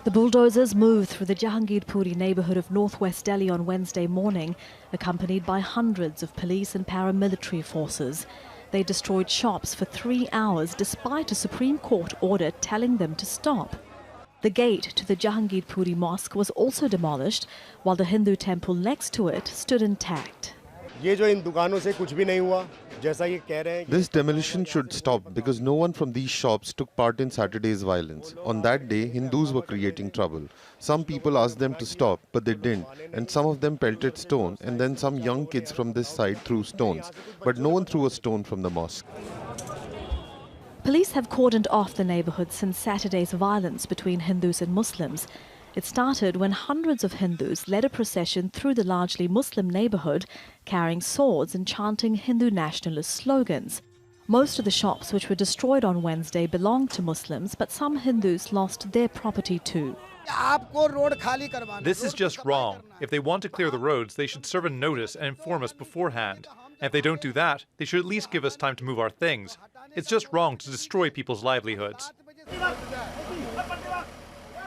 The bulldozers moved through the Jahangirpuri neighbourhood of northwest Delhi on Wednesday morning, accompanied by hundreds of police and paramilitary forces. They destroyed shops for 3 hours despite a Supreme Court order telling them to stop. The gate to the Jahangirpuri mosque was also demolished, while the Hindu temple next to it stood intact. This demolition should stop because no one from these shops took part in Saturday's violence. On that day, Hindus were creating trouble. Some people asked them to stop, but they didn't, and some of them pelted stone, and then some young kids from this side threw stones, but no one threw a stone from the mosque. Police have cordoned off the neighbourhood since Saturday's violence between Hindus and Muslims. It started when hundreds of Hindus led a procession through the largely Muslim neighbourhood, carrying swords and chanting Hindu nationalist slogans. Most of the shops which were destroyed on Wednesday belonged to Muslims, but some Hindus lost their property too. This is just wrong. If they want to clear the roads, they should serve a notice and inform us beforehand. And if they don't do that, they should at least give us time to move our things. It's just wrong to destroy people's livelihoods.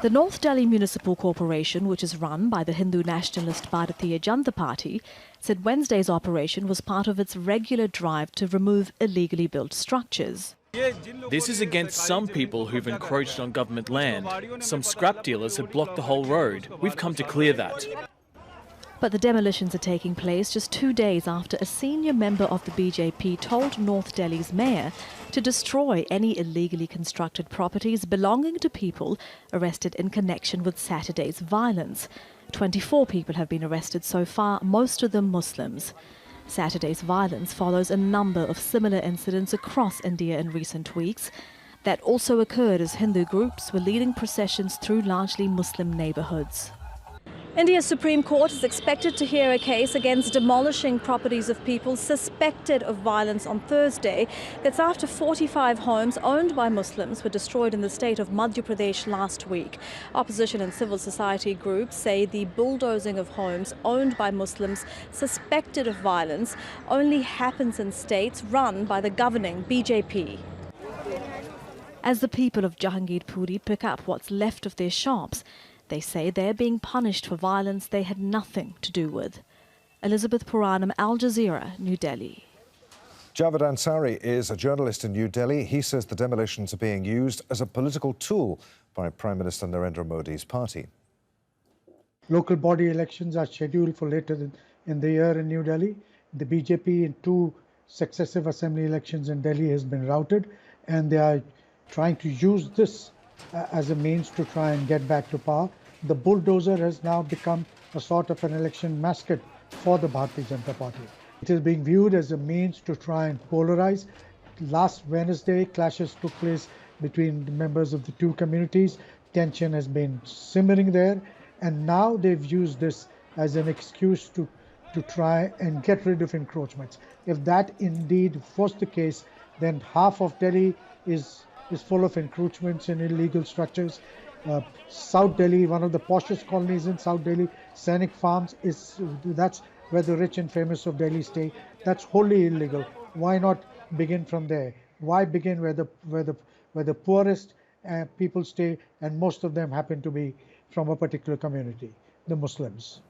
The North Delhi Municipal Corporation, which is run by the Hindu nationalist Bharatiya Janata Party, said Wednesday's operation was part of its regular drive to remove illegally built structures. This is against some people who've encroached on government land. Some scrap dealers had blocked the whole road. We've come to clear that. But the demolitions are taking place just 2 days after a senior member of the BJP told North Delhi's mayor to destroy any illegally constructed properties belonging to people arrested in connection with Saturday's violence. 24 people have been arrested so far, most of them Muslims. Saturday's violence follows a number of similar incidents across India in recent weeks. That also occurred as Hindu groups were leading processions through largely Muslim neighbourhoods. India's Supreme Court is expected to hear a case against demolishing properties of people suspected of violence on Thursday. That's after 45 homes owned by Muslims were destroyed in the state of Madhya Pradesh last week. Opposition and civil society groups say the bulldozing of homes owned by Muslims suspected of violence only happens in states run by the governing BJP. As the people of Jahangirpuri pick up what's left of their shops, they say they're being punished for violence they had nothing to do with. Elizabeth Puranam, Al Jazeera, New Delhi. Javed Ansari is a journalist in New Delhi. He says the demolitions are being used as a political tool by Prime Minister Narendra Modi's party. Local body elections are scheduled for later in the year in New Delhi. The BJP in 2 successive assembly elections in Delhi has been routed, and they are trying to use this as a means to try and get back to power. The bulldozer has now become a sort of an election mascot for the Bharatiya Janata Party. It is being viewed as a means to try and polarize. Last Wednesday, clashes took place between the members of the 2 communities. Tension has been simmering there, and now they've used this as an excuse to try and get rid of encroachments. If that indeed was the case, then half of Delhi is full of encroachments and illegal structures. South Delhi, one of the poshest colonies in South Delhi, Sainik Farms, that's where the rich and famous of Delhi stay. That's wholly illegal. Why not begin from there? Why begin where the poorest people stay, and most of them happen to be from a particular community, the Muslims?